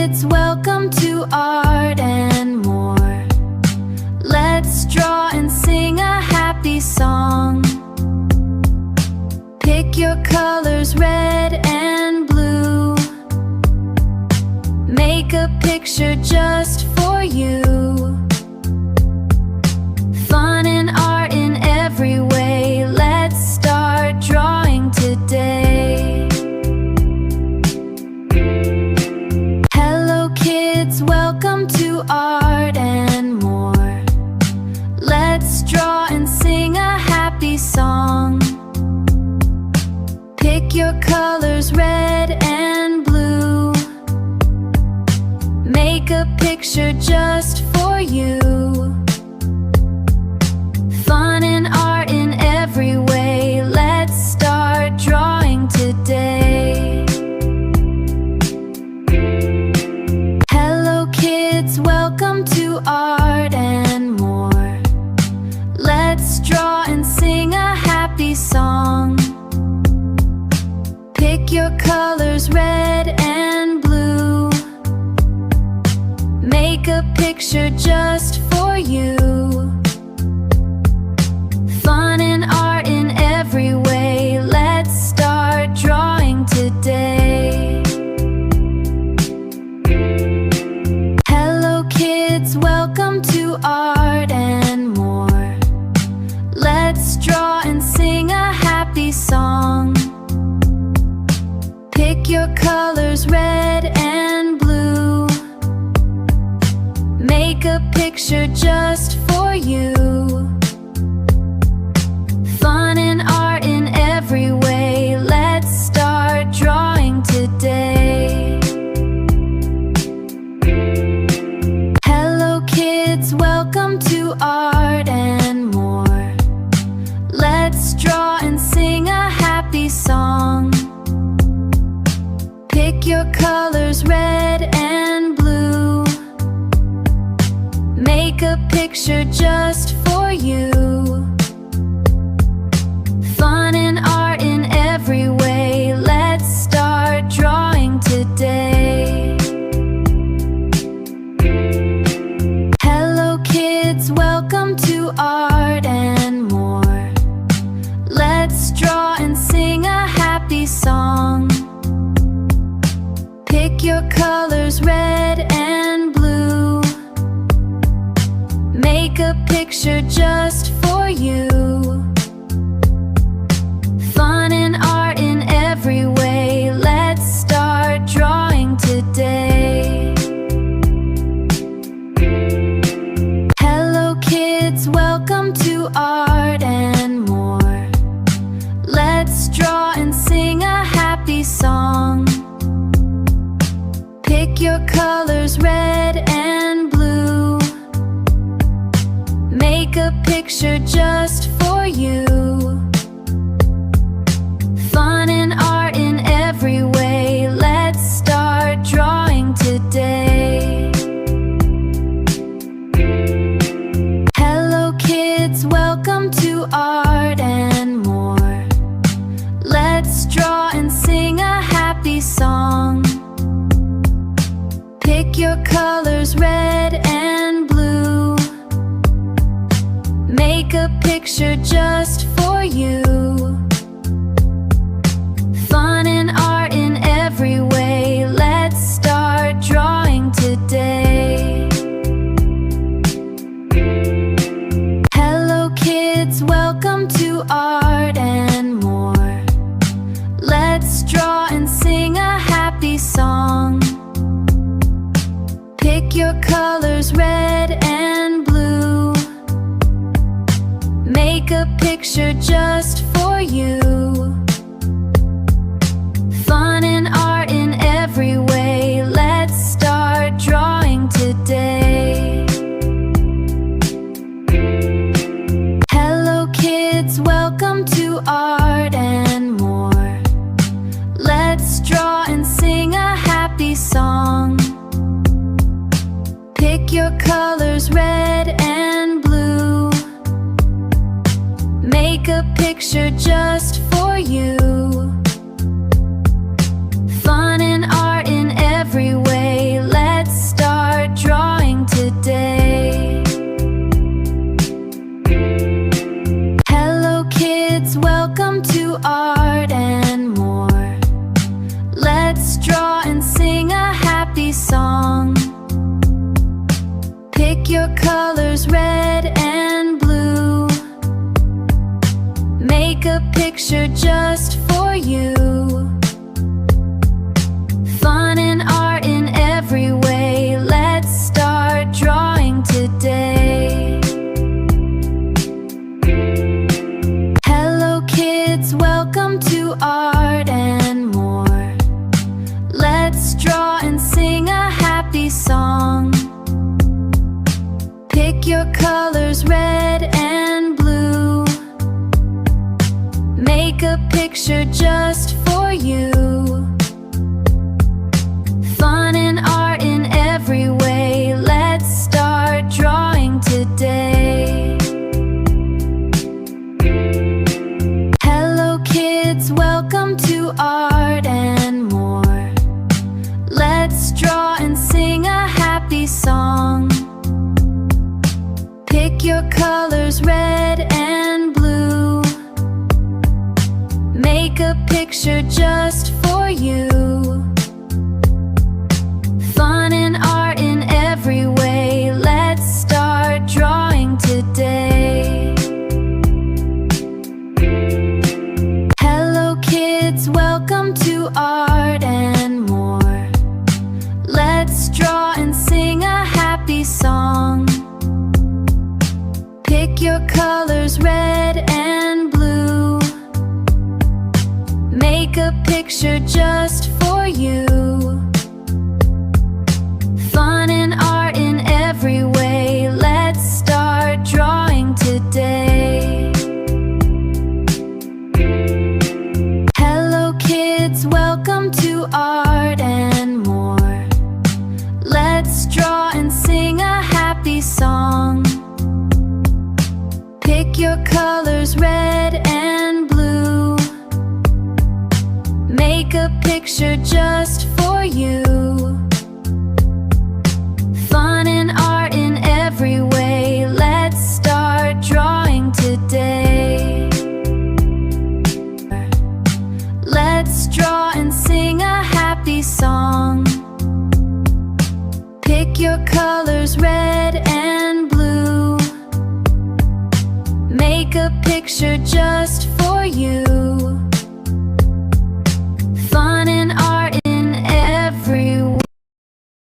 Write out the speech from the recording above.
kids, welcome to Art and More. Let's draw and sing a happy song. Pick your colors, red and blue. Make a picture just for you. Fun and art in every way. Let's start drawing today. Hello kids, welcome to Art and More. Let's draw and sing a happy song. Pick your colors, red and blue. Make a picture just for you. Fun and art in every way. Let's start drawing today. Hello kids, welcome to Art and More. Let's draw and sing a happy song. Pick your colors, red and blue. Make a picture just for you. Fun and art in every way. Let's start drawing today. Hello kids, welcome to Art and More. Let's draw and sing a happy song. Pick your colors, red and blue. Make a picture just for you. Fun and art in every way. Let's start drawing today. Hello kids, welcome to Art and More. Let's draw and sing a happy song. Pick your colors, red and blue. Make a picture just for you. Fun and art in every way. Let's start drawing today. Hello kids, welcome to Art and More. Let's draw and sing a happy song. Pick your colors, red and blue. Make a picture just for you. Fun and art in every way. Let's start drawing today. Hello kids, welcome to Art and More. Let's draw and sing a happy song. Pick your colors, red and blue. Make a picture just for you. Fun and art in every way. Let's start drawing today. Hello kids, welcome to Art and More. Let's draw and sing a happy song. Pick your colors, red and blue. Make a picture just for you. Fun and art in every way. Let's start drawing today. Hello kids, welcome to Art and More. Let's draw and sing a happy song. Pick your colors, red and blue. Make a picture just for you. Fun and art in every way. Let's start drawing today. Hello kids, welcome to Art and More. Let's draw and sing a happy song. Pick your colors, red and blue. Make a picture just for you. Fun and art in every way. picture just for you. Fun and art in every way. Let's start drawing today. Hello kids, welcome to Art and More. Let's draw and sing a happy song. Pick your colors, red and blue. Make a picture just for you. Fun and art in every way. Let's start drawing today. Hello kids, welcome to Art and More. Let's draw and sing a happy song. Pick your colors, red and blue. Make a picture just for you. Fun and art in every way. Let's start drawing today. Hello kids, welcome to Art and More. Let's draw and sing a happy song. Pick your colors, red and blue. Make a picture just for you. Fun and art in every way. Let's start drawing today. Hello kids, welcome to Art and More. Let's draw and sing a happy song. Pick your colors, red and blue. Make a picture just for you. Fun and art in every way. Let's start drawing today. Let's draw and sing a happy song. Pick your colors, red and blue. Make a picture just for you.